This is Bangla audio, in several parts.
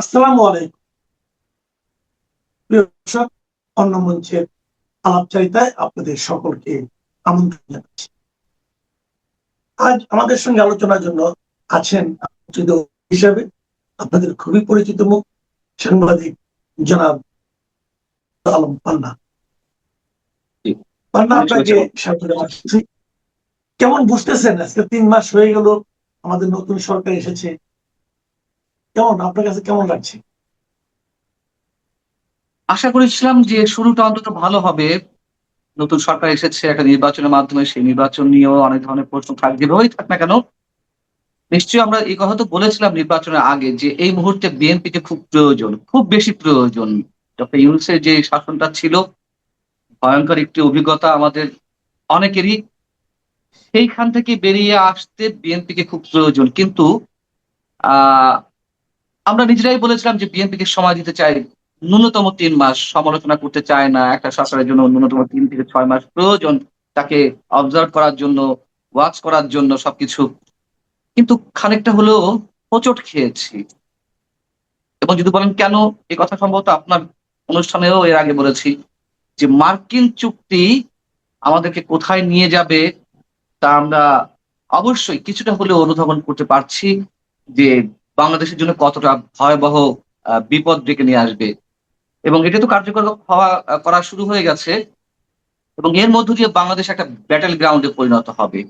আসসালামু আলাইকুম প্রিয় দর্শক, অন্য মঞ্চের আলাপচারিতায় আপনাদের সকলকে আমন্ত্রণ জানাচ্ছি। আজ আমাদের সঙ্গে আলোচনার জন্য আছেন আলোচিত হিসাবে আপনাদের খুবই পরিচিত মুখ, সাংবাদিক জনাব আলম পান্না। পান্না, আপনাকে স্বাগত জানাচ্ছি। কেমন বুঝতেছেন? আজকে 3 মাস হয়ে গেল আমাদের নতুন সরকার এসেছে, কেমন আপনার কাছে কেমন লাগছে? আশা করেছিলাম যে শুরুটা অন্তত ভালো হবে। নতুন সরকার এসেছে একটা নির্বাচনের মাধ্যমে, সেই নির্বাচন নিয়েও অনেক ধরনের প্রশ্ন থাক, যেভাবেই থাক না কেন। নিশ্চয়ই আমরা এই কথা তো বলেছিলাম নির্বাচনের আগে যে এই মুহূর্তে বিএনপিকে খুব প্রয়োজন, খুব বেশি প্রয়োজন। ডক্টর ইউনূসের যে শাসনটা ছিল, ভয়ংকর একটি অভিজ্ঞতা আমাদের অনেকেরই। সেইখান থেকে বেরিয়ে আসতে বিএনপিকে খুব প্রয়োজন। কিন্তু আহ আমরা নিজেরাই বলেছিলাম যে বিএনপিকে সময় দিতে চাই। ন্যূনতম ৩ মাস সমালোচনা করতে চায় না। একটা সরকারের জন্য ন্যূনতম ৩ থেকে ৬ মাস প্রয়োজন তাকে অবজার্ভ করার জন্য, ওয়াচ করার জন্য সবকিছু। কিন্তু খানিকটা হলেও হোঁচট খেয়েছি। এবং যদি বলেন কেন? এ কথা সম্ভবত আপনার অনুষ্ঠানেও এর আগে বলেছি যে মার্কিন চুক্তি আমাদেরকে কোথায় নিয়ে যাবে তা আমরা অবশ্যই কিছুটা হলেও অনুধাবন করতে পারছি যে বাংলাদেশের জন্য কতটা ভয়াবহ বিপদ ডেকে নিয়ে আসবে। এবং এটা তো কার্যকর করা শুরু হয়ে গেছে এবং এর মধ্য দিয়ে বাংলাদেশ একটা ব্যাটল গ্রাউন্ডে পরিণত হবে।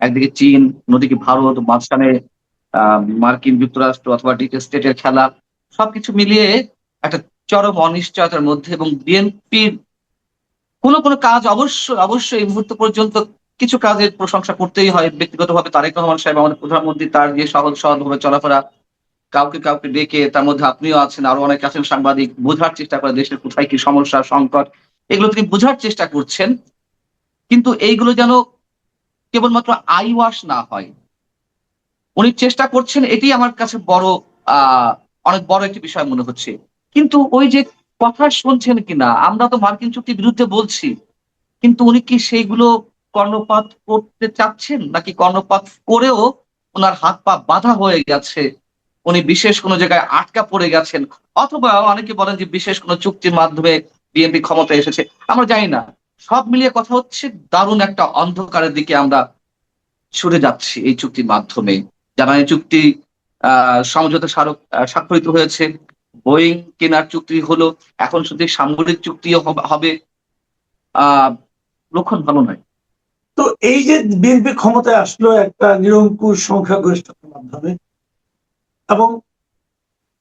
একদিকে চীন, অন্যদিকে ভারত, মাঝখানে মার্কিন যুক্তরাষ্ট্র অথবা ডিপ স্টেটের খেলা। সবকিছু মিলিয়ে একটা চরম অনিশ্চয়তার মধ্যে এবং বিএনপির কোনো কাজ অবশ্যই এই মুহূর্ত পর্যন্ত কিছু কাজের প্রশংসা করতেই হয়। ব্যক্তিগতভাবে তারেক রহমান সাহেব আমাদের প্রধানমন্ত্রী, তার যে সহজভাবে চলাফেরা, কাউকে ডেকে, তার মধ্যে আপনিও আছেন, আরো অনেকে আছেন সাংবাদিক, বোঝার চেষ্টা করে দেশের কোথায় কি সমস্যা, সংকট, এগুলো তিনি বোঝার চেষ্টা করছেন। কিন্তু এইগুলো যেন কেবলমাত্র আই ওয়াশ না হয়। উনি চেষ্টা করছেন, এটি আমার কাছে আহ অনেক বড় একটি বিষয় মনে হচ্ছে। কিন্তু ওই যে কথা শুনছেন কিনা, আমরা তো মার্কিন চুক্তির বিরুদ্ধে বলছি, কিন্তু উনি কি সেইগুলো কর্ণপাত করতে চাচ্ছেন? নাকি কর্ণপাত করেও উনার হাত পা বাঁধা হয়ে গেছে? উনি বিশেষ কোনো জায়গায় আটকা পড়ে গেছেন। অথবা অনেকে বলেন যে বিশেষ কোনো চুক্তির মাধ্যমে বিএনপি ক্ষমতায় এসেছে। আমরা জানি না। সব মিলিয়ে কথা হচ্ছে দারুণ একটা অন্ধকারের দিকে আমরা ছুটে যাচ্ছি এই চুক্তির মাধ্যমে। জ্বালানি চুক্তি সমঝোতা স্মারক স্বাক্ষরিত হয়েছে। বোয়িং কেনার চুক্তি হলো। এখন শুধু সামরিক চুক্তিও হবে। আ লক্ষণ ভালো নয়। তো এই যে বিএনপি ক্ষমতায় আসলো একটা নিরঙ্কুশ সংখ্যাগরিষ্ঠতার মাধ্যমে, এবং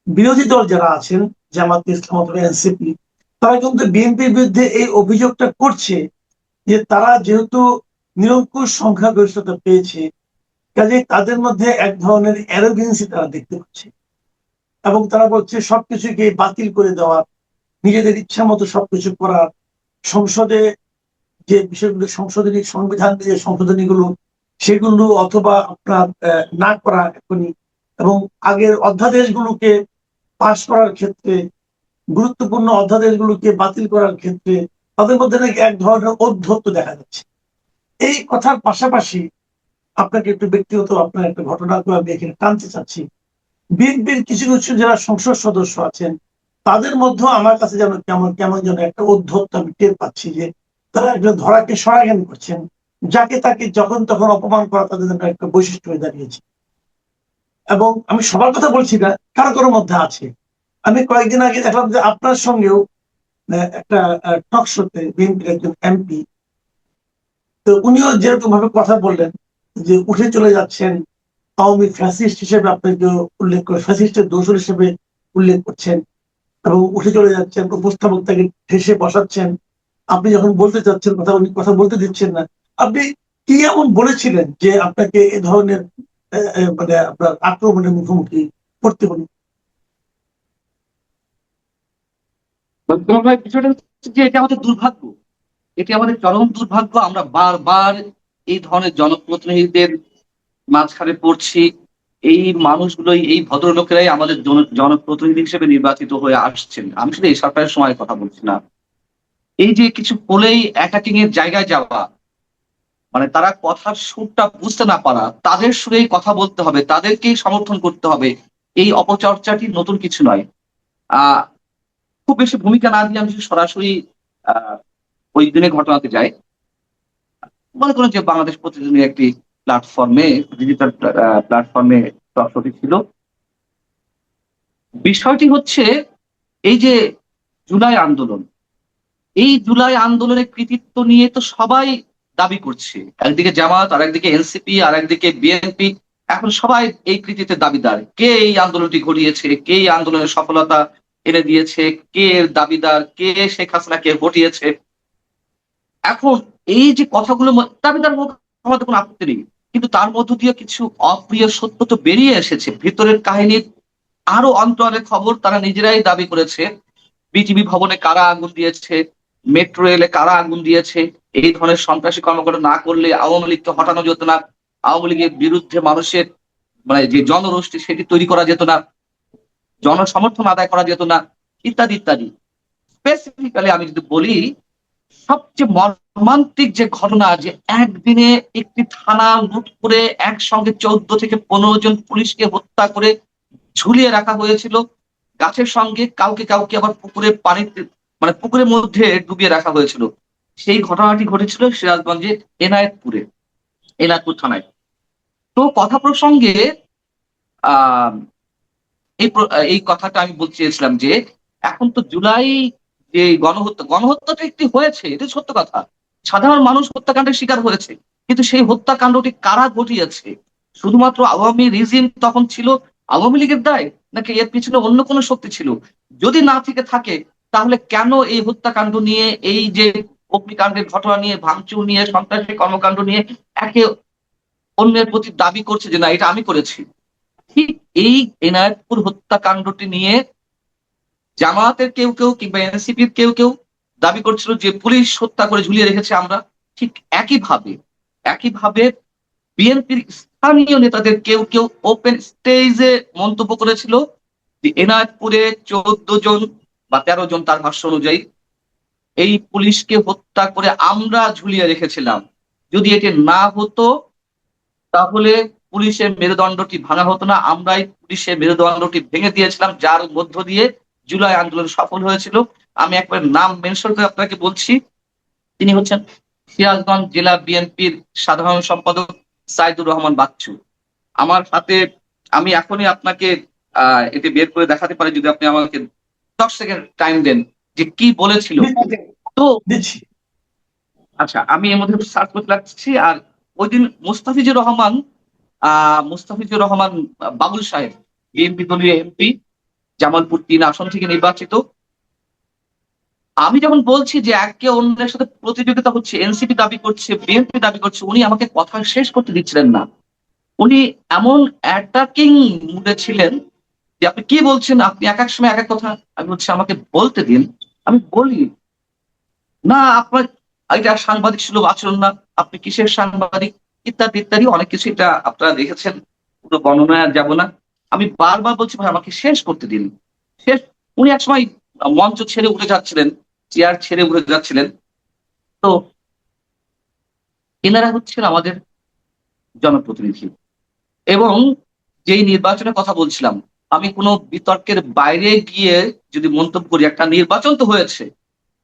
বিরোধী দল যারা আছেন, জামাত ইসলাম অথবা এনসিপি, তারা কিন্তু বিএনপির বিরুদ্ধে এই অভিযোগটা করছে যে তারা যেহেতু নিরঙ্কুশ সংখ্যাগরিষ্ঠতা পেয়েছে, কাজে তাদের মধ্যে এক ধরনের অ্যারোগেন্সি তারা দেখতে পাচ্ছে, এবং তারা বলছে সবকিছুকে বাতিল করে দেওয়ার, নিজেদের ইচ্ছা মতো সবকিছু করার, সংসদে যে বিষয়গুলো, সংবিধান যে সংশোধনী গুলো, সেগুলো অথবা আপনার না করা এখনই, এবং আগের অধ্যাদেশগুলোকে পাশ করার ক্ষেত্রে, গুরুত্বপূর্ণ অধ্যাদেশগুলোকে বাতিল করার ক্ষেত্রে তাদের মধ্যে নাকি এক ধরনের ঔদ্ধত্য দেখা যাচ্ছে। এই কথার পাশাপাশি আপনাকে একটু ব্যক্তিগত আপনার একটা ঘটনা আমি এখানে টানতে চাচ্ছি। বিএনপির কিছু কিছু যারা সংসদ সদস্য আছেন, তাদের মধ্যেও আমার কাছে যেন কেমন কেমন যেন একটা ঔদ্ধত্য আমি টের পাচ্ছি, যে তারা একজন ধরাকে সরাজ্ঞান করছেন, যাকে তাকে যখন তখন অপমান করা তাদের জন্য একটা বৈশিষ্ট্য হয়ে দাঁড়িয়েছে। এবং আমি সবার কথা বলছি না, কারো কারোর মধ্যে আছে। আমি কয়েকদিন আগে দেখলাম যে আপনার সঙ্গেও একটা টক শোতে বিএনপির একজন এমপি, তো উনিও যেরকম ভাবে কথা বললেন যে উঠে চলে যাচ্ছেন, আওয়ামী ফ্যাসিস্ট হিসেবে আপনাকে উল্লেখ করে, ফ্যাসিস্টের দোষর হিসেবে উল্লেখ করছেন, এবং উঠে চলে যাচ্ছেন, উপস্থাপক তাকে ঠেসে বসাচ্ছেন। আপনি যখন বলতে চাচ্ছেন কথা, উনি কথা বলতে দিচ্ছেন না। আপনি কি এমন বলেছিলেন যে আপনাকে এ ধরনের মানে আপনার আক্রমণের মুখোমুখি পড়তে হলো? ভাই, বিষয়টা হচ্ছে যে এটা আমাদের দুর্ভাগ্য। এটি আমাদের চরম দুর্ভাগ্য। আমরা বারবার এই ধরনের জনপ্রতিনিধিদের মাঝখানে পড়ছি। এই মানুষগুলোই, এই ভদ্রলোকেরাই আমাদের জনপ্রতিনিধি হিসেবে নির্বাচিত হয়ে আসছেন। আমি শুধু এই সরকারের সময় কথা বলছি না। এই যে কিছু বলেই অ্যাটাকিং এর জায়গায় যাওয়া, মানে তারা কথার সুরটা বুঝতে না পারা, তাদের সুরেই কথা বলতে হবে, তাদেরকেই সমর্থন করতে হবে, এই অপচর্চাটি নতুন কিছু নয়। আহ খুব বেশি ভূমিকা না দিয়ে আমি যদি সরাসরি আহ ওই দিনের ঘটনাতে যাই। মনে করুন যে বাংলাদেশ প্রতিদিনের একটি প্ল্যাটফর্মে, ডিজিটাল প্ল্যাটফর্মে তথ্যটি ছিল। বিষয়টি হচ্ছে এই যে জুলাই আন্দোলন, এই জুলাই আন্দোলনের কৃতিত্ব নিয়ে তো সবাই দাবি করছে। একদিকে জামাত, আর একদিকে এনসিপি, আর একদিকে বিএনপি। এখন সবাই এই কৃতিত্বের দাবিদার। কে এই আন্দোলনটি ঘটিয়েছে, কে এই আন্দোলনের সফলতা এনে দিয়েছে, কে এর দাবিদার, কে শেখ হাসিনাকে হটিয়েছে। এখন এই যে কথাগুলো দাবিদার হোক, আমাদের কোনো আপত্তি নেই, কিন্তু তার মধ্য দিয়ে কিছু অপ্রিয় সত্য তো বেরিয়ে এসেছে। ভিতরের কাহিনীর আরো অন্তরের খবর তারা নিজেরাই দাবি করেছে। বিজিবি ভবনে কারা আগুন দিয়েছে, মেট্রো রেলে কারা আগুন দিয়েছে, এই ধরনের সন্ত্রাসী কর্মকাণ্ড না করলে আওয়ামী লীগকে হটানো যেত না, আওয়ামী লীগের বিরুদ্ধে মানুষের মানে যে জনরোষ্ঠী সেটি তৈরি করা যেত না, জনসমর্থন আদায় করা যেত না, ইত্যাদি ইত্যাদি। স্পেসিফিক্যালি আমি যদি বলি, সবচেয়ে মর্মান্তিক যে ঘটনা, যে একদিনে একটি থানা লুট করে একসঙ্গে 14 থেকে 15 জন পুলিশকে হত্যা করে ঝুলিয়ে রাখা হয়েছিল গাছের সঙ্গে, কাউকে কাউকে আবার পুকুরে পানিতে মানে পুকুরের মধ্যে ডুবিয়ে রাখা হয়েছিল। সেই ঘটনাটি ঘটেছিল সিরাজগঞ্জে এনায়তপুর থানায়। তো কথা প্রসঙ্গে আহ এই কথাটা আমি বলতে চেয়েছিলাম যে এখন তো জুলাই যে গণহত্যাটা একটি হয়েছে, এটা সত্য কথা। সাধারণ মানুষ হত্যাকাণ্ডের শিকার হয়েছে, কিন্তু সেই হত্যাকাণ্ডটি কারা ঘটিয়েছে? শুধুমাত্র আওয়ামী রিজিম তখন ছিল, আওয়ামী লীগের দায়, নাকি এর পিছনে অন্য কোনো শক্তি ছিল? যদি না থেকে থাকে, তাহলে কেন এই হত্যাকাণ্ড নিয়ে, এই যে অগ্নিকাণ্ডের ঘটনা নিয়ে, ভাঙচুর নিয়ে, সন্ত্রাসী কর্মকাণ্ড নিয়ে একে অন্যের প্রতি দাবি করছে যে না এটা আমি করেছি? ঠিক এই এনায়েতপুর হত্যাকাণ্ডটি নিয়ে জামায়াতের কেউ কেউ কিংবা এনসিপির কেউ কেউ দাবি করছিল যে পুলিশ হত্যা করে ঝুলিয়ে রেখেছে আমরা। ঠিক একইভাবে বিএনপির স্থানীয় নেতাদের কেউ কেউ ওপেন স্টেজে মন্তব্য করেছিল যে এনায়েতপুরে 14 জন বা 13 জন, তার ভাষ্য অনুযায়ী, এই পুলিশকে হত্যা করে আমরা ঝুলিয়ে রেখেছিলাম। যদি এটি না হতো তাহলে পুলিশের মেরুদণ্ডটি ভাঙা হতো না, আমরাই পুলিশের মেরুদণ্ডটি ভেঙে দিয়েছিলাম, যার মধ্য দিয়ে জুলাই আন্দোলন সফল হয়েছিল। আমি একবার নাম মেনশন করে আপনাকে বলছি, তিনি হচ্ছেন সিরাজগঞ্জ জেলা বিএনপির সাধারণ সম্পাদক সাইদুর রহমান বাচ্চু। আমার হাতে, আমি এখনই আপনাকে এটি বের করে দেখাতে পারি, যদি আপনি আমাকে 10 সেকেন্ড টাইম দেন যে কি বলেছিল। তো দিচ্ছি। আচ্ছা, আমি এর মধ্যে সার্চ করতে লাগছি। আর ওই দিন মুস্তাফিজুর রহমান বাবুল সাহেব, বিএনপি দলীয় এমপি, জামালপুর 3 আসন থেকে নির্বাচিত। আমি যখন বলছি যে একে অন্যের সাথে প্রতিযোগিতা হচ্ছে, এনসিপি দাবি করছে, বিএনপি দাবি করছে, উনি আমাকে কথা শেষ করতে দিচ্ছিলেন না। উনি এমন অ্যাটাকিং মুডে ছিলেন যে আপনি কি বলছেন, আপনি এক এক সময় এক এক কথা। আমি বলছি আমাকে বলতে দিন, আমি বলি। না, আপনার এটা সাংবাদিক সুলভ আচরণ না, আপনি কিসের সাংবাদিক, ইত্যাদি ইত্যাদি অনেক কিছু। এটা আপনারা দেখেছেন, পুরো বর্ণনায় আর যাবো না। আমি বারবার বলছি ভাই আমাকে শেষ করতে দিন, শেষ। উনি একসময় মঞ্চ ছেড়ে উঠে যাচ্ছিলেন, চেয়ার ছেড়ে উঠে যাচ্ছিলেন। তো এনারা হচ্ছেন আমাদের জনপ্রতিনিধি, এবং যেই নির্বাচনের কথা বলছিলাম, আমি কোনো বিতর্কের বাইরে গিয়ে যদি মন্তব্য করি, একটা নির্বাচন তো হয়েছে,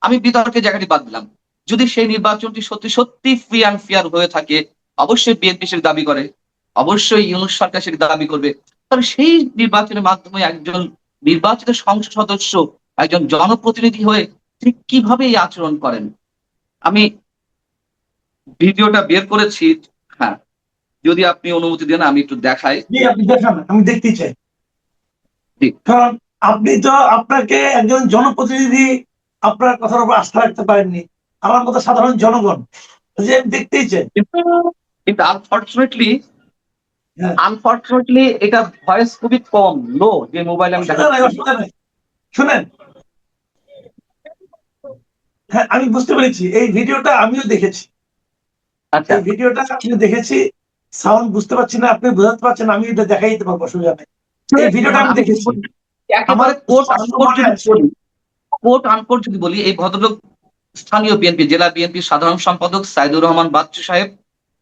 আমি বিতর্কের জায়গাটি বাদ দিলাম। যদি সেই নির্বাচনটি সত্যি সত্যি ফ্রি অ্যান্ড ফেয়ার হয়ে থাকে, অবশ্যই বিএনপি সেটি দাবি করে, অবশ্যই ইউনূস সরকার সেটি দাবি করবে। তবে সেই নির্বাচনের মাধ্যমে একজন নির্বাচিত সংসদ সদস্য, একজন জনপ্রতিনিধি হয়ে তিনি কিভাবে এই আচরণ করেন? আমি ভিডিওটা বের করেছি। হ্যাঁ, যদি আপনি অনুমতি দেন আমি একটু দেখাই। জি, আপনি দেখান, আমি দেখতে চাই। জি। কারণ আপনি তো, আপনাকে একজন জনপ্রতিনিধি আপনার কথার উপর আস্থা রাখতে পারেননি, আমার মতো সাধারণ জনগণ যে আমি দেখতেই চাই। কিন্তু আনফরচুনেটলি হ্যাঁ, এটা ভয়েস খুবই কম, লো, যে মোবাইলে আমি অসুবিধা নাই, দেখাচ্ছি। অসুবিধা নাই। শুনেন, হ্যাঁ আমি বুঝতে পেরেছি, এই ভিডিওটা আমিও দেখেছি, আচ্ছা, এই ভিডিওটা আমি দেখেছি। সাউন্ড বুঝতে পারছি না, আপনি বোঝাতে পারছেন, আমি এটা দেখাই দিতে পারবো, অসুবিধা নেই। এই ভিডিওটা আমি আমি দেখেছি। আমার একেবারে কোট স্পষ্ট আনকোট মনে যদি আছে। বলি, এই ভদ্রলোক স্থানীয় বিএনপি জেলা বিএনপির সাধারণ সম্পাদক সাইদুর রহমান বাচ্চু সাহেব,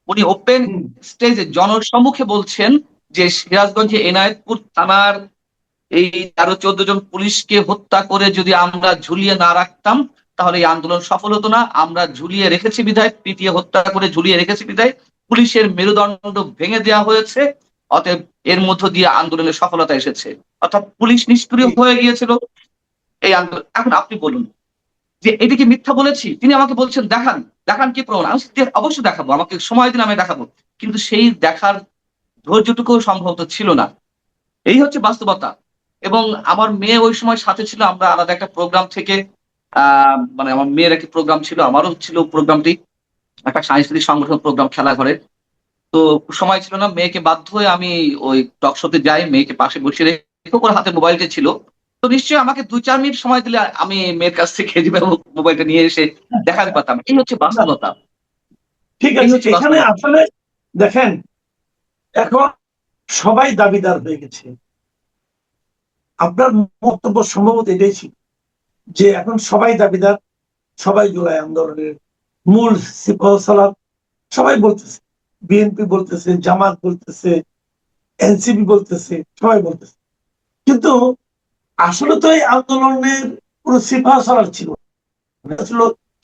উনি ওপেন হুম, স্টেজে জনসম্মুখে বলছেন যে সিরাজগঞ্জে এনায়েতপুর থানার এই 13-14 জন পুলিশকে হত্যা করে যদি আমরা ঝুলিয়ে না রাখতাম, তাহলে এই আন্দোলন সফল হতো না। আমরা ঝুলিয়ে রেখেছি বিধায়, পিটিয়ে হত্যা করে ঝুলিয়ে রেখেছি বিধায় পুলিশের মেরুদণ্ড ভেঙে দেওয়া হয়েছে। অতএব এর মধ্য দিয়ে আন্দোলনের সফলতা এসেছে। অর্থাৎ পুলিশ নিষ্ক্রিয় হয়ে গিয়েছিল এই আন্দোলন। এখন আপনি বলুন যে এটা কি মিথ্যা বলেছি? তিনি আমাকে বলছেন দেখান, দেখান কি প্রমাণ? আমি বলছি, অবশ্যই দেখাবো, আমাকে সময় দিন, আমি দেখাবো। কিন্তু সেই দেখার ধৈর্যটুকু সম্ভবত ছিল না। এই হচ্ছে বাস্তবতা। এবং আমার মেয়ে ওই সময় সাথে ছিল, আমরা আলাদা একটা প্রোগ্রাম থেকে মানে আমার মেয়ের একটা প্রোগ্রাম ছিল, আমারও ছিল প্রোগ্রামটি, একটা সাংস্কৃতিক সংগঠন প্রোগ্রাম খেলাঘরে। তো সময় ছিল না, মেয়েকে বাধ্য হয়ে আমি ওই টক শোতে যাই, মেয়েকে পাশে বসিয়ে রেখে ওর হাতে মোবাইলটা ছিল। তো নিশ্চয়ই আমাকে 2-4 মিনিট সময় দিলে আমি মেয়ের কাছ থেকে মোবাইলটা নিয়ে এসে দেখাতে পারতাম। এই হচ্ছে না, বাস্তবতা। ঠিক এই আছে, হচ্ছে এখানে বাস্তবতা। আসলে দেখেন, এখন সবাই দাবিদার হয়ে গেছে। আপনার বক্তব্য সম্ভবত এটাই ছিল যে এখন সবাই দাবিদার, সবাই জুলাই আন্দোলনের মূল সিপাহ সালার। সবাই বলতেছে, বিএনপি বলতেছে, জামাত বলতেছে, এনসিপি বলতেছে, সবাই বলতেছে। কিন্তু আসলে তো এই আন্দোলনের পুরো সিপাহ সালার ছিল না। এটা ছিল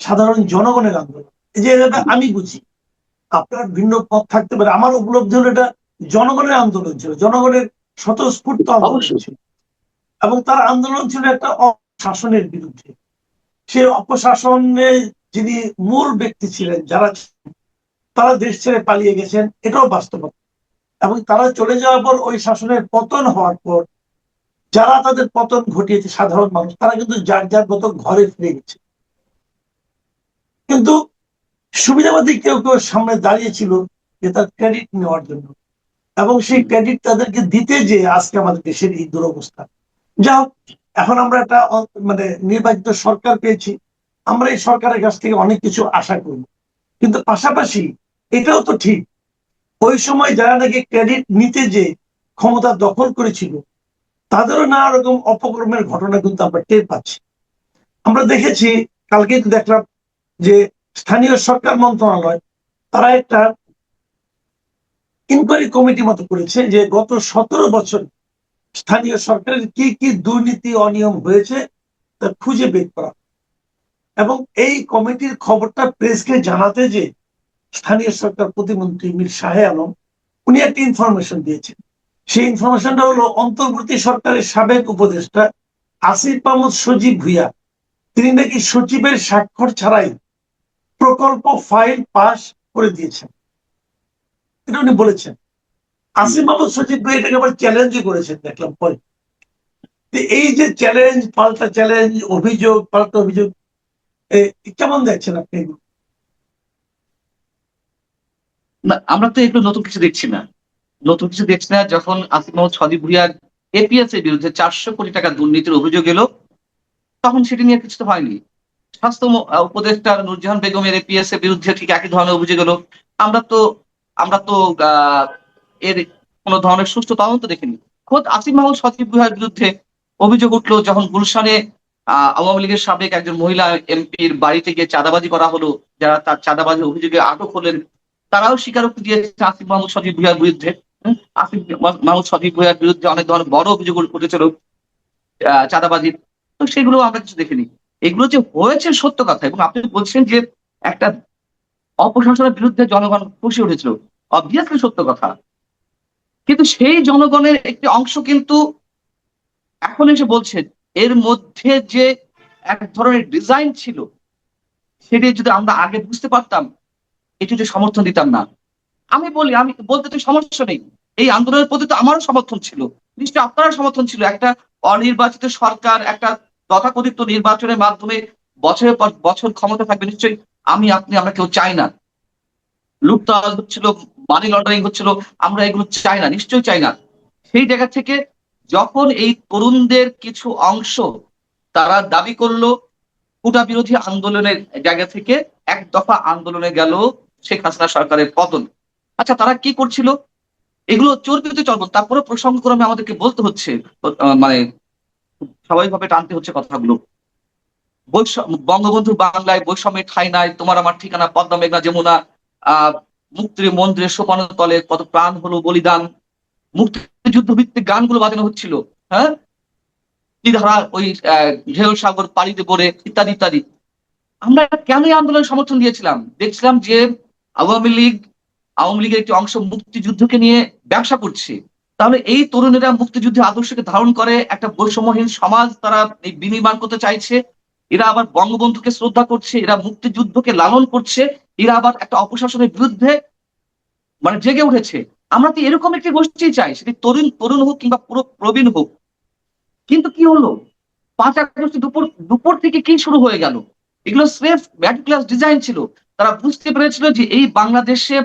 সাধারণ জনগণের আন্দোলন। এই যে এটা আমি বুঝি, আপনার ভিন্ন পথ থাকতে পারে, আমার উপলব্ধি হলো এটা জনগণের আন্দোলন ছিল, জনগণের স্বতঃস্ফূর্ত আন্দোলন অবশ্যই। ছিল। এবং তার আন্দোলন ছিল একটা অপশাসনের বিরুদ্ধে। সেই অপশাসনে যিনি মূল ব্যক্তি ছিলেন, যারা তারা দেশ ছেড়ে পালিয়ে গেছেন, এটাও বাস্তবতা। এবং তারা চলে যাওয়ার পর, ওই শাসনের পতন হওয়ার পর, যারা তাদের পতন ঘটিয়েছে সাধারণ মানুষ, তারা কিন্তু যার যার মতো ঘরে ফিরে গেছে। কিন্তু সুবিধাবাদী কেউ কেউ সামনে দাঁড়িয়েছিল যে তার ক্রেডিট নেওয়ার জন্য, এবং সেই ক্রেডিট তাদেরকে দিতে যে আজকে আমাদের দেশের এই দুরবস্থা। যা হোক, এখন আমরা একটা মানে নির্বাচিত সরকার পেয়েছি, আমরা এই সরকারের কাছ থেকে অনেক কিছু আশা করি। কিন্তু পাশাপাশি এটাও তো ঠিক, ওই সময় যারা নাকি ক্রেডিট নিতে যে ক্ষমতা দখল করেছিল, তাদেরও নানা রকম অপকর্মের ঘটনা কিন্তু আমরা টের পাচ্ছি। আমরা দেখেছি, কালকে দেখলাম যে স্থানীয় সরকার মন্ত্রণালয় তারা একটা ইনকোয়ারি কমিটি মতো করেছে যে গত 17 বছর স্থানীয় সরকারের কি কি দুর্নীতি অনিয়ম হয়েছে তা খুঁজে বের করা। এবং এই কমিটির খবরটা প্রেসকে জানাতে যে স্থানীয় সরকার প্রতিমন্ত্রী মীর শাহে আলম, উনি একটা ইনফরমেশন দিয়েছেন। সেই ইনফরমেশনটা হলো, অন্তর্বর্তী সরকারের সাবেক উপদেষ্টা আসিফ মাহমুদ সজীব ভুইয়া, তিনি নাকি সচিবের স্বাক্ষর ছাড়াই প্রকল্প ফাইল পাস করে দিয়েছেন। এটা উনি বলেছেন। আসিফ মাহমুদ সজীব ভুইয়া এটাকে আবার চ্যালেঞ্জই করেছেন, দেখলাম পরে। এই যে চ্যালেঞ্জ পাল্টা চ্যালেঞ্জ, অভিযোগ পাল্টা অভিযোগ, কেমন দেখছেন আপনি এগুলো? না, আমরা তো এগুলো নতুন কিছু দেখছি না। নতুন কিছু দেখছি না। যখন আসিফ মাহমুদ সজীব ভুইয়ার এপিএস এর বিরুদ্ধে 400 কোটি টাকা দুর্নীতির অভিযোগ এলো, তখন সেটি নিয়ে কিছু তো হয়নি। স্বাস্থ্য উপদেষ্টা নূরজাহান বেগমের এপিএস এর বিরুদ্ধে ঠিক একই ধরনের অভিযোগ এলো। আমরা তো আমরা তো আহ, এর কোন ধরনের সুষ্ঠু তদন্ত দেখিনি। খোদ আসিফ মাহমুদ সজীব ভুইয়ার বিরুদ্ধে অভিযোগ উঠলো যখন গুলশানে আওয়ামী লীগের সাবেক একজন মহিলা এমপির বাড়িতে গিয়ে চাঁদাবাজি করা হলো। যারা তার চাঁদাবাজির অভিযোগে আটক হলেন, তারাও স্বীকারোক্তি দিয়েছে আসিফ মাহমুদ সজীব ভুইয়ার বিরুদ্ধে। আসিফ মাহমুদ সজীব ভুইয়ার বিরুদ্ধে অনেক ধরনের বড় অভিযোগ উঠেছিল চাঁদাবাজির। তো সেগুলো আমরা কিছু দেখিনি। এগুলো যে হয়েছে সত্য কথা, এবং আপনি বলছেন যে একটা অপশাসনের বিরুদ্ধে জনগণ খুশি উঠেছিল, অবভিয়াসলি সত্য কথা। কিন্তু সেই জনগণের একটি অংশ কিন্তু এখন এসে বলছে এর মধ্যে যে এক ধরনের ডিজাইন ছিল, সেটি যদি আমরা আগে বুঝতে পারতাম, এটি যে সমর্থন দিতাম না। আমি বলতে তো সমস্যা নেই, এই আন্দোলনের প্রতি তো আমারও সমর্থন ছিল, নিশ্চয়ই আপনারও সমর্থন ছিল। একটা অনির্বাচিত সরকার একটা তথাকথিত নির্বাচনের মাধ্যমে বছরের পর বছর ক্ষমতা থাকবে, নিশ্চয়ই আমি আপনি আমরা কেউ চাই না। লুটতরাজ হচ্ছিল, মানি লন্ডারিং হচ্ছিল, আমরা এগুলো চাই না, নিশ্চয়ই চাই না। সেই জায়গা থেকে যখন এই তরুণদের কিছু অংশ তারা দাবি করলো কোটা বিরোধী আন্দোলনের জায়গা থেকে এক দফা আন্দোলনে গেল শেখ হাসিনা সরকারের পতন। আচ্ছা, তারা কি করছিল? এগুলো চর্বিত চর্বণ, তারপরে প্রসঙ্গক্রমে আমাদেরকে বলতে হচ্ছে, মানে স্বাভাবিকভাবে টানতে হচ্ছে কথাগুলো। বঙ্গবন্ধু বাংলায় বৈষম্যের ঠাঁই নাই, তোমার আমার ঠিকানা পদ্মা মেঘনা যমুনা, আহ মুক্তির মন্দিরে সোপান তলে কত প্রাণ হলো বলিদান, মুক্তিযুদ্ধ ভিত্তিক গানগুলো বাজানো হচ্ছিল। হ্যাঁ, কি ধারা ওই ঢেউ সাগর পাড়িতে পড়ে ইত্যাদি ইত্যাদি। আমরা কেন এই আন্দোলন সমর্থন দিয়েছিলাম? দেখছিলাম যে আওয়ামী লীগের একটি অংশ মুক্তিযুদ্ধকে নিয়ে ব্যবসা করছে। তাহলে এই তরুণেরা মুক্তিযুদ্ধের আদর্শকে ধারণ করে একটা বৈষম্যহীন সমাজ তারা বিনির্মাণ করতে চাইছে। এরা আবার বঙ্গবন্ধুকে শ্রদ্ধা করছে, এরা মুক্তিযুদ্ধকে লালন করছে, এরা আবার একটা অপশাসনের বিরুদ্ধে জেগে উঠেছে। আমরা তো এরকম একটি গোষ্ঠী চাই, সেটি তরুণ তরুণ হোক কিংবা পুরো প্রবীণ হোক। কিন্তু কি হলো, 5 আগস্ট দুপুর দুপুর থেকে কি শুরু হয়ে গেল? এগুলো স্রেফ ম্যাটিকুলাস ডিজাইন ছিল। তারা বুঝতে পেরেছিল যে এই বাংলাদেশে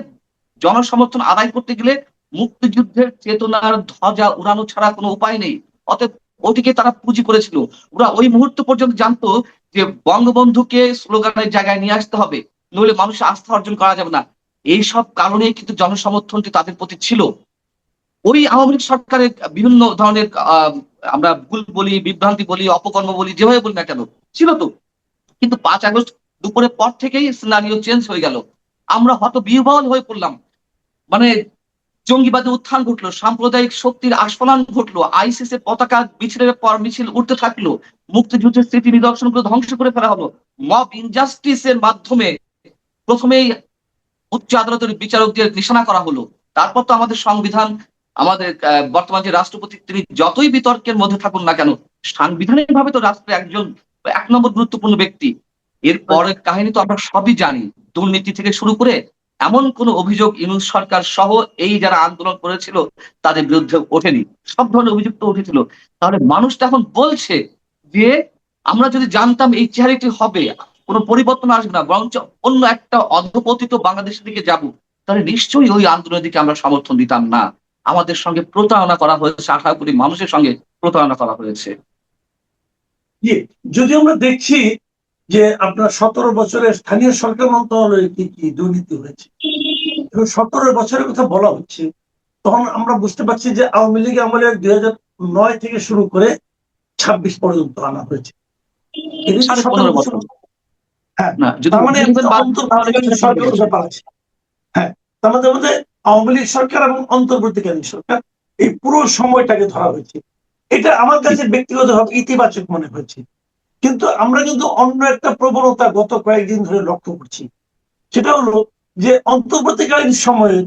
জনসমর্থন আদায় করতে গেলে মুক্তিযুদ্ধের চেতনার ধ্বজা উড়ানো ছাড়া কোনো উপায় নেই। অতএব ওটিকে তারা পুঁজি করেছিল। ওরা ওই মুহূর্ত পর্যন্ত জানতো যে বঙ্গবন্ধুকে স্লোগানের জায়গায় নিয়ে আসতে হবে, নইলে মানুষের আস্থা অর্জন করা যাবে না। এইসব কারণেই কিন্তু জনসমর্থনটি তাদের প্রতি ছিল। ওই আওয়ামী লীগ সরকারের বিভিন্ন ধরনের আমরা ভুল বলি, বিভ্রান্তি বলি, অপকর্ম বলি, যেভাবে বলি না কেন, ছিল তো। কিন্তু 5 আগস্ট দুপুরের পর থেকেই সিনারিও চেঞ্জ হয়ে গেল। আমরা হতবিহ্বল হয়ে পড়লাম। মানে জঙ্গিবাদী উত্থান ঘটলো, সাম্প্রদায়িক শক্তির আস্ফালন ঘটলো, আইসিস এর পতাকা মিছিলের পর মিছিল উঠতে থাকলো, মুক্তিযুদ্ধের স্মৃতি নিদর্শনগুলো ধ্বংস করে ফেলা হলো। মব ইনজাস্টিস এর মাধ্যমে প্রথমেই উচ্চ আদালতের বিচারকদের নিশানা করা হলো। তারপর তো আমাদের সংবিধান, আমাদের বর্তমান যে রাষ্ট্রপতি, তিনি যতই বিতর্কের মধ্যে থাকুন না কেন, সাংবিধানিক ভাবে তো রাষ্ট্রের একজন 1 নম্বর গুরুত্বপূর্ণ ব্যক্তি। এর পরের কাহিনী তো আমরা সবই জানি। দুর্নীতি থেকে শুরু করে এমন কোন অভিযোগ ইউনূস সরকার সহ এই যারা আন্দোলন করেছিল তাদের বিরুদ্ধে ওঠেনি। সব ধরনের অভিযোগ তো উঠেছিল। তাহলে মানুষটা এখন বলছে যে আমরা যদি জানতাম এই চেহারাটি হবে, কোনো পরিবর্তন আসবে না, বরঞ্চ অন্য একটা অধপতিত বাংলাদেশের দিকে যাব, তাহলে নিশ্চয়ই ওই আন্দোলনের দিকে আমরা সমর্থন দিতাম না। আমাদের সঙ্গে প্রতারণা করা হয়েছে, 18 কোটি মানুষের সঙ্গে প্রতারণা করা হয়েছে। জি, যদি আমরা দেখছি যে আপনার 17 বছরের স্থানীয় সরকার মন্ত্রণালয়ে কি কি দুর্নীতি হয়েছে এবং 17 বছরের কথা বলা হচ্ছে, তখন আমরা বুঝতে পারছি যে আওয়ামী লীগ আমলে 2009 থেকে শুরু করে 26 পর্যন্ত আনা হয়েছে। এটা তো 17 15.5 বছর। বছর। হ্যাঁ, না, যদি তার মানে একটা বাদ দিই তাহলে অন্তর্বর্তীকালীন সেটা 20 সরকারের বছর। ব্যাপার আছে। হ্যাঁ, তার মধ্যে আওয়ামী লীগ সরকার এবং অন্তর্বর্তীকালীন সরকার এই পুরো সময়টাকে ধরা হয়েছে। এটা আমার কাছে ব্যক্তিগতভাবে ইতিবাচক মনে হয়েছে। কিন্তু আমরা কিন্তু অন্য একটা প্রবণতা গত কয়েকদিন ধরে লক্ষ্য করছি। সেটা হলো যে অন্তর্বর্তীকালীন সময়ে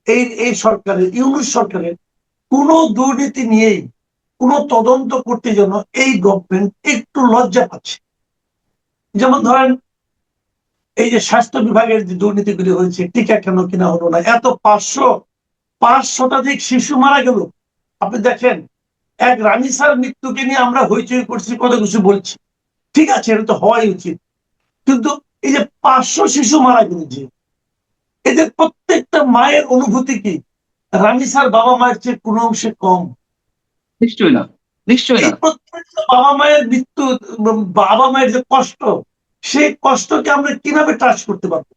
এই এই সরকারের, ইউনূস সরকারের কোন দুর্নীতি নিয়েই কোন তদন্ত করতে যেন এই গভর্নমেন্ট একটু লজ্জা পাচ্ছে। যেমন ধরেন এই যে স্বাস্থ্য বিভাগের যে দুর্নীতিগুলি হয়েছে, টিকা কেন কিনা হলো না, এত 500 শতাধিক শিশু মারা গেল। আপনি দেখেন, এক রামিসার মৃত্যুকে নিয়ে আমরা হইচই করছি, কত কিছু বলছি, ঠিক আছে, এটা তো হওয়াই উচিত। কিন্তু এই যে 500 শিশু মারা গেল, যে এদের প্রত্যেকটা মায়ের অনুভূতি কি রামিসার বাবা মায়ের চেয়ে কোনো অংশে কম? নিশ্চয়ই না, নিশ্চয়ই এই না। প্রত্যেকটা বাবা মায়ের মৃত্যু, বাবা মায়ের যে কষ্ট, সেই কষ্টকে আমরা কিভাবে টাচ করতে পারবো?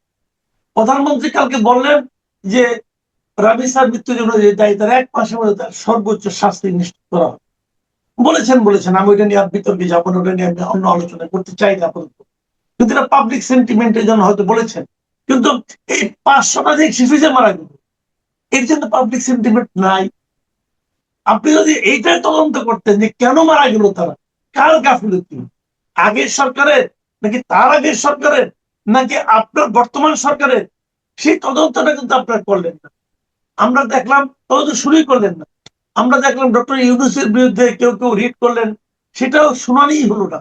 প্রধানমন্ত্রী কালকে বললেন যে রামিসার মৃত্যুর জন্য যে দায়ী, তার 1 মাসের মধ্যে তার সর্বোচ্চ শাস্তি নিশ্চিত করা হবে। বলেছেন, আমি ওইটা নিয়ে আর বিতর্কে যাবো না, ওটা নিয়ে আমি অন্য আলোচনা করতে চাই না আপাতত। কিন্তু এটা পাবলিক সেন্টিমেন্টের জন্য হয়তো বলেছেন। কিন্তু এই 5 শতাধিক শিশু যে মারা গেল, এর জন্য পাবলিক সেন্টিমেন্ট নাই। আপনি যদি এইটাই তদন্ত করতেন যে কেন মারা গেল তারা, কার গাফিলতি, আগের সরকারের নাকি তার আগের সরকারের নাকি আপনার বর্তমান সরকারের, সেই তদন্তটা কিন্তু আপনারা করলেন না। আমরা দেখলাম তদন্ত শুরুই করলেন না। আমরা দেখলাম ডক্টর ইউনূসের বিরুদ্ধে কেউ কেউ রিট করলেন, সেটাও শুনানিই হলো না,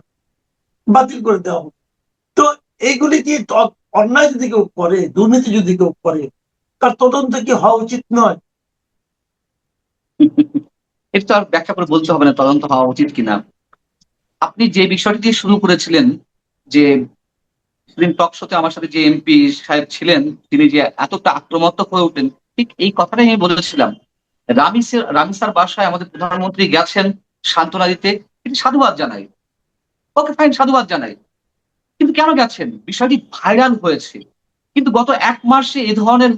বাতিল করে দেওয়া হলো। তো এইগুলি কি অন্যায় যদি কেউ করে, দুর্নীতি যদি কেউ করে, তার তদন্ত কি হওয়া উচিত নয়? এটা তো আর ব্যাখ্যা করে বলতে হবে না তদন্ত হওয়া উচিত কিনা। আপনি যে বিষয়টি দিয়ে শুরু করেছিলেন, যে সেদিন টক শোতে আমার সাথে যে এমপি সাহেব ছিলেন, তিনি যে এতটা আক্রমণাত্মক হয়ে উঠলেন, ঠিক এই কথাটাই আমি বলেছিলাম। রামিসার বাসায় আমাদের প্রধানমন্ত্রী গেছেন সান্ত্বনা দিতে, তিনি সাধুবাদ জানাই, ওকে ফাইন, সাধুবাদ জানাই। কিন্তু কেন গেছেন? বিষয়টি ভাইরাল হয়েছে। কিন্তু গত 1 মাসে এ ধরনের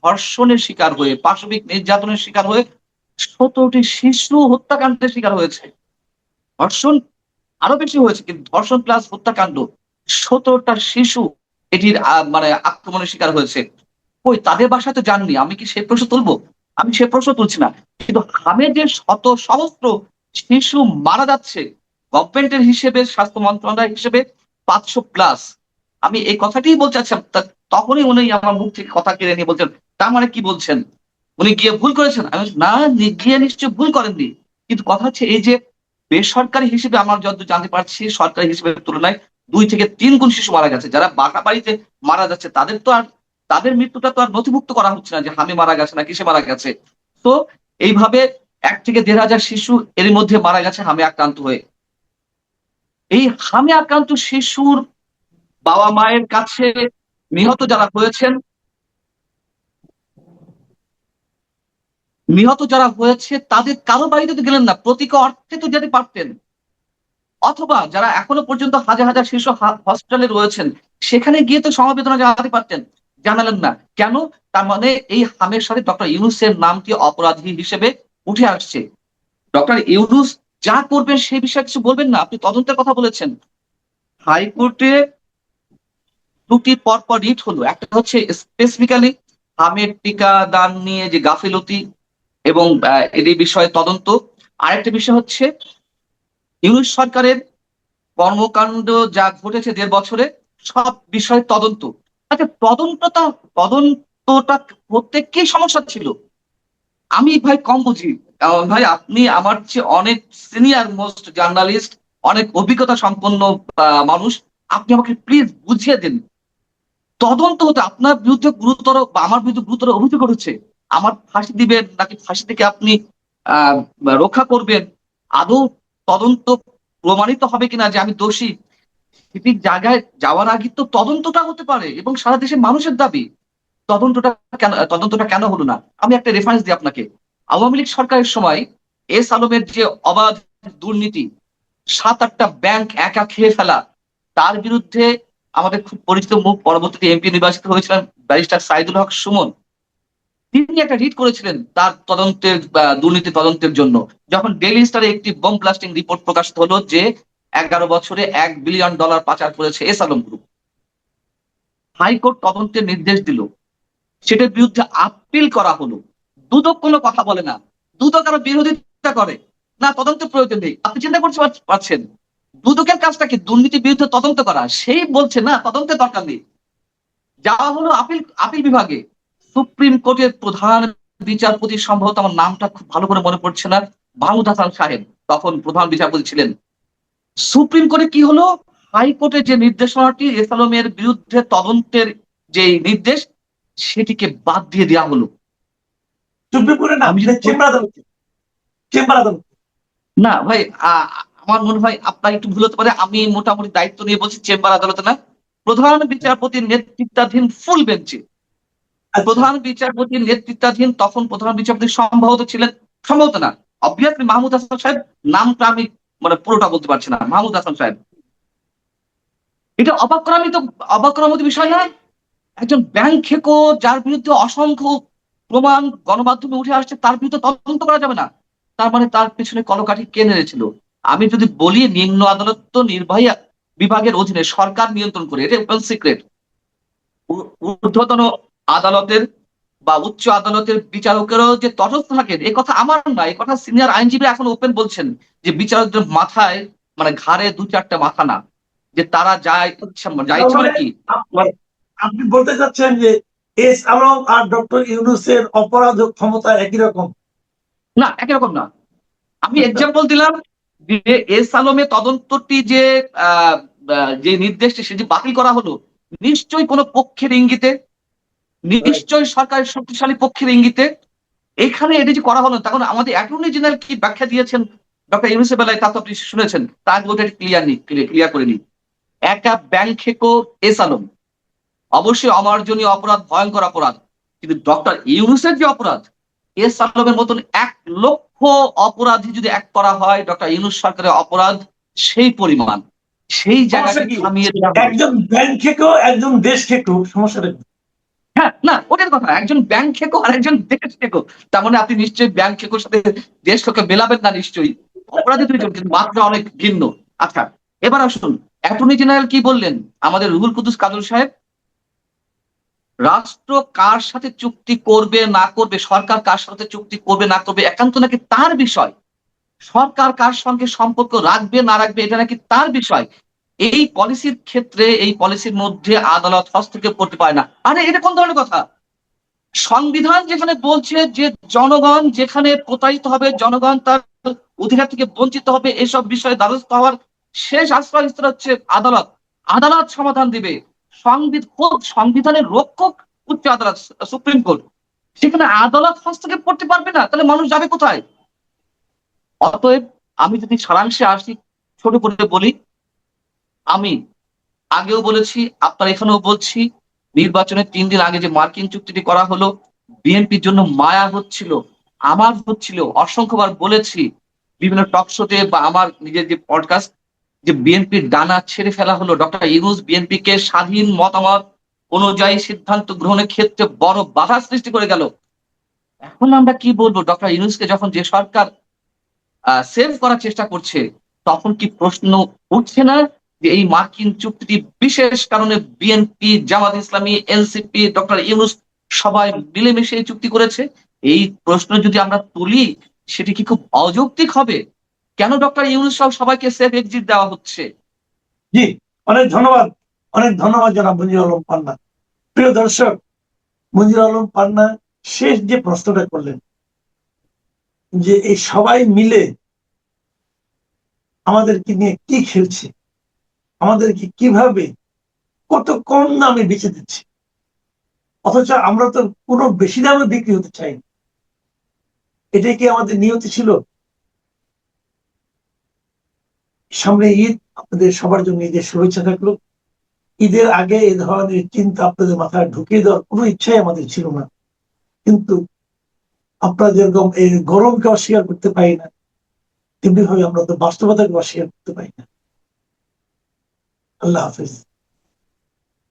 ধর্ষণের শিকার হয়ে, পাশবিক নির্যাতনের শিকার হয়ে 17টি শিশু হত্যাকাণ্ডের শিকার হয়েছে। ধর্ষণ আরো বেশি হয়েছে, কিন্তু ধর্ষণ প্লাস হত্যাকাণ্ড, 17টা শিশু এটির আক্রমণের শিকার হয়েছে। কই, তাদের বাসায় তো যাননি। আমি কি সেই প্রশ্ন তুলবো? আমি সে প্রশ্ন তুলছি না। কিন্তু হামেদের শত সহস্র শিশু মারা যাচ্ছে, গভর্নমেন্টের হিসেবে, স্বাস্থ্য মন্ত্রণালয় হিসেবে 500+। আমি এই কথাটিই বলতে চাচ্ছিলাম, তখনই উনি আমার মুখ থেকে কথা কেড়ে নিয়ে বলছেন, তার মানে কি বলছেন, উনি গিয়ে ভুল করেছেন? আমি বলছি, না, গিয়ে নিশ্চয় ভুল করেননি, কিন্তু কথা হচ্ছে এই যে বেসরকারি হিসেবে আমার যতদূর জানতে পারছি সরকারি হিসেবে তুলনায় 2 থেকে 3 গুণ শিশু মারা গেছে। যারা বাসা বাড়িতে মারা যাচ্ছে তাদের তো আর, তাদের মৃত্যুটা তো আর নথিভুক্ত করা হচ্ছে না যে হামে মারা গেছে না কিসে মারা গেছে। তো এইভাবে 1 থেকে 1,500 শিশু এর মধ্যে মারা গেছে হামে আক্রান্ত হয়ে। এই হামে আক্রান্ত শিশুর বাবা মায়ের কাছে নিহত যারা হয়েছেন, তাদের কারো বাড়িতে তো গেলেন না, প্রতীক অর্থে তো যেতে পারতেন। অথবা যারা এখনো পর্যন্ত হাজার হাজার শিশু হসপিটালে রয়েছেন সেখানে গিয়ে তো সমবেদনা জানাতে পারতেন, জানালেন না কেন? তার মানে এই হামের সাথে ডক্টর ইউনূসের নামটি অপরাধী হিসেবে উঠে আসছে। ডক্টর ইউনূস যা করবেন সেই বিষয়ে কিছু বলবেন না। আপনি তদন্তের কথা বলেছেন, হাইকোর্টে 2টি পরপর রিট হলো, একটা হচ্ছে স্পেসিফিক্যালি হামের টিকা দান নিয়ে যে গাফিলতি এবং এই বিষয়ে তদন্ত, আরেকটা বিষয় হচ্ছে ইউনূস সরকারের কর্মকাণ্ড যা ঘটেছে 1.5 বছরে সব বিষয়ে তদন্ত। আচ্ছা, তদন্তটা করতে কি সমস্যা ছিল? আমি ভাই কম বুঝি, কারণ ভাই আপনি আমার চেয়ে অনেক সিনিয়র মোস্ট জার্নালিস্ট, অনেক অভিজ্ঞতা সম্পন্ন মানুষ। আপনি আমাকে প্লিজ বুঝিয়ে দিন, তদন্ত হতে আপনার বিরুদ্ধে গুরুতর বা আমার বিরুদ্ধে গুরুতর অভিযোগ উঠেছে, আমার ফাঁসি দিবেন নাকি ফাঁসি থেকে আপনি আহ রক্ষা করবেন? আদৌ তদন্ত প্রমাণিত হবে কিনা যে আমি দোষী, ঠিক জায়গায় যাওয়ার আগে তো তদন্তটা হতে পারে এবং সারা দেশের মানুষের দাবি। তদন্তটা কেন হলো না? আমি একটা রেফারেন্স দিই আপনাকে। আওয়ামী লীগ সরকারের সময় এস আলমের যে অবাধ দুর্নীতি, 7-8টা ব্যাংক একা খেয়ে ফেলা, তার বিরুদ্ধে আমাদের খুব পরিচিত মুখ, পরবর্তীতে এমপি নির্বাচিত হয়েছিলেন ব্যারিস্টার সাইদুল হক সুমন, তিনি একটা রিট করেছিলেন তার তদন্তের দুর্নীতি তদন্তের জন্য। যখন ডেইলি স্টারে একটি বোম ব্লাস্টিং রিপোর্ট প্রকাশিত হলো যে 11 বছরে $1 বিলিয়ন পাচার করেছে এস আলম গ্রুপ, হাইকোর্ট তদন্তের নির্দেশ দিল, সেটার বিরুদ্ধে আপিল করা হলো। দুদক কোনো কথা বলে না, দুদক আরো বিরোধিতা করে, না তদন্তের প্রয়োজন নেই। আপনি চিন্তা করতে পারছেন দুদকের কাজটা কি? দুর্নীতির বিরুদ্ধে তদন্ত করা। সেই বলছে না তদন্তের দরকার নেই। যাওয়া হলো আপিল বিভাগে, সুপ্রিম কোর্টের প্রধান বিচারপতি, সম্ভবত আমার নামটা খুব ভালো করে মনে পড়ছে না, মাহমুদ হাসান সাহেব তখন প্রধান বিচারপতি ছিলেন। সুপ্রিম কোর্টে কি হলো? হাইকোর্টের যে নির্দেশনাটি এস আলমের বিরুদ্ধে তদন্তের যে নির্দেশ, সেটিকে বাদ দিয়ে দেওয়া হলো। সুপ্রিম কোর্টে না, আমি চেম্বার আদালত। না ভাই, আমার মনে হয় আপনার একটু ভুল হতে পারে, আমি মোটামুটি দায়িত্ব নিয়ে বলছি চেম্বার আদালতে না, প্রধান বিচারপতির নেতৃত্বাধীন ফুল বেঞ্চে। প্রধান বিচারপতির নেতৃত্বাধীন, তখন প্রধান বিচারপতি সম্ভবত ছিলেন, সম্ভবত না, অবভিয়াসলি মাহমুদ হাসান সাহেব, নামটা আমি মানে পুরোটা বলতে পারছি না, মাহমুদ হাসান সাহেব। এটা অবাক করার মতো বিষয় নয়? একজন ব্যাংক খেকো যার বিরুদ্ধে অসংখ্য প্রমাণ গণমাধ্যমে উঠে আসছে, তার বিরুদ্ধে তদন্ত করা যাবে না? তার মানে তার পিছনে কলকাঠি কে নেড়েছিল? আমি যদি বলি, নিম্ন আদালত তো নির্বাহী বিভাগের অধীনে, সরকার নিয়ন্ত্রণ করে, এটা ওপেন সিক্রেট। ঊর্ধ্বতন আদালতের বা উচ্চ আদালতের বিচারকেরও যে তটস্থ থাকেন, এ কথা আমার না, এই কথা সিনিয়র আইনজীবী এখন ওপেন বলছেন, যে বিচারকদের মাথায় মানে ঘাড়ে 2-4টা মাথা না, যে তারা যায় ইচ্ছা মানে কি। আপনি বলতে চাচ্ছেন যে এস আলম আর ডক্টর ইউনূসের অপরাধ ক্ষমতা একই রকম? না, একই রকম না। আমি এক্সাম্পল দিলাম যে এস আলমের তদন্তটি যে যে নির্দেশটি সেটি বাতিল করা হলো, নিশ্চয়ই কোনো পক্ষের ইঙ্গিতে, নিশ্চয়ই সরকারের শক্তিশালী পক্ষের ইঙ্গিতে এখানে এটি যে করা হলো। তখন আমাদের অ্যাটর্নি জেনারেল কি ব্যাখ্যা দিয়েছেন ডক্টর ইউনূসের বেলায়, তা তো আপনি শুনেছেন, তা আগে ওটা ক্লিয়ার করে নি। একটা ব্যাংক খেকো এস আলম, অবশ্যই অমার্জনীয় অপরাধ, ভয়ঙ্কর অপরাধ, কিন্তু ডক্টর ইউনূসের যে অপরাধ, এস আলমের মতন 1,00,000 অপরাধী যদি এক করা হয়, ডক্টর ইউনূস সরকারের অপরাধ সেই পরিমাণ, সেই জায়গাটি থামিয়ে দেওয়া হবে। একজন ব্যাংক খেকো, একজন দেশ খেকো, সমস্যাটা কি? হ্যাঁ, না ওটার কথা, একজন ব্যাংক খেকো আর একজন দেশ খেকো, তার মানে আপনি নিশ্চয়ই ব্যাংক খেকোর সাথে দেশ খেকো মেলাবেন না নিশ্চয়ই। অপরাধী দুইজন, কিন্তু মাত্রা অনেক ভিন্ন। আচ্ছা, এবার আসুন অ্যাটর্নি জেনারেল কি বললেন, আমাদের রুহুল কুদ্দুস কাজল সাহেব, রাষ্ট্র কার সাথে চুক্তি করবে না করবে, সরকার কার সাথে চুক্তি করবে না করবে, একান্ত নাকি তার বিষয়, সরকার কার সঙ্গে সম্পর্ক রাখবে না রাখবে এটা নাকি তার বিষয়। এই পলিসির ক্ষেত্রে এই পলিসির মধ্যে আদালত হস্তক্ষেপ করতে পারে না। আরে এটা কোন ধরনের কথা? সংবিধান যেখানে বলছে যে জনগণ যেখানে প্রতারিত হবে, জনগণ তার অধিকার থেকে বঞ্চিত হবে, এসব বিষয়ে দ্বারস্থ হওয়ার শেষ আশ্রয়স্থল হচ্ছে আদালত। আদালত সমাধান দিবে। সংবিধানের রক্ষক উচ্চ আদালত, সুপ্রিম কোর্ট, সেখানে আদালত হস্তক্ষেপ করতে পারবে না, তাহলে মানুষ যাবে কোথায়? অতএব আমি যদি সারাংশে আসি, ছোট করে বলি, আমি আগেও বলেছি, আপনার এখানেও বলছি, নির্বাচনের 3 দিন আগে যে মার্কিন চুক্তিটি করা হলো, বিএনপির জন্য মায়া হচ্ছিল, আমার হচ্ছিল, অসংখ্যবার বলেছি বিভিন্ন টক শোতে বা আমার নিজের যে পডকাস্ট, যে বিএনপির ডানা ছেড়ে ফেলা হলো। ডক্টর ইউনূস বিএনপি কে স্বাধীন মতামত অনুযায়ী সিদ্ধান্ত গ্রহণের ক্ষেত্রে বড় বাধা সৃষ্টি করে গেল। এখন আমরা কি বলবো? ডক্টর ইউনূসকে যখন যে সরকার সেভ করার চেষ্টা করছে, তখন কি প্রশ্ন উঠছে না যে এই মার্কিন চুক্তিটি বিশেষ কারণে BNP, Jamaat Islami, NCP, doctor Yunus সবাই মিলেমিশে এই চুক্তি করেছে? এই প্রশ্ন যদি আমরা তুলি, সেটি কি খুব অযৌক্তিক হবে? কেন ডক্টর ইউনূস সহ সবাইকে সেফ এক্সিট দেওয়া হচ্ছে? জি, অনেক ধন্যবাদ, অনেক ধন্যবাদ জনাব মঞ্জুর আলম পান্না। প্রিয় দর্শক, মঞ্জুর আলম পান্না শেষ যে প্রশ্নটা করলেন যে এই সবাই মিলে আমাদেরকে নিয়ে কি খেলছে, আমাদেরকে কিভাবে কত কম দামে বেচে দিচ্ছে, অথচ আমরা তো কোনো বেশি দামে বিক্রি হতে চাই না। এটাই কি আমাদের নিয়তি ছিল? সামনে ঈদ, আপনাদের সবার জন্য ঈদের শুভেচ্ছা থাকলো। ঈদের আগে এই ধরনের চিন্তা আপনাদের মাথায় ঢুকিয়ে দেওয়ার কোনো ইচ্ছাই আমাদের ছিল না, কিন্তু আপনারা যেরকম এই গরমকে অস্বীকার করতে পারি না, তেমনি ভাবে আমরা তো বাস্তবতাকে অস্বীকার করতে পারি না। আল্লাহ হাফিজ।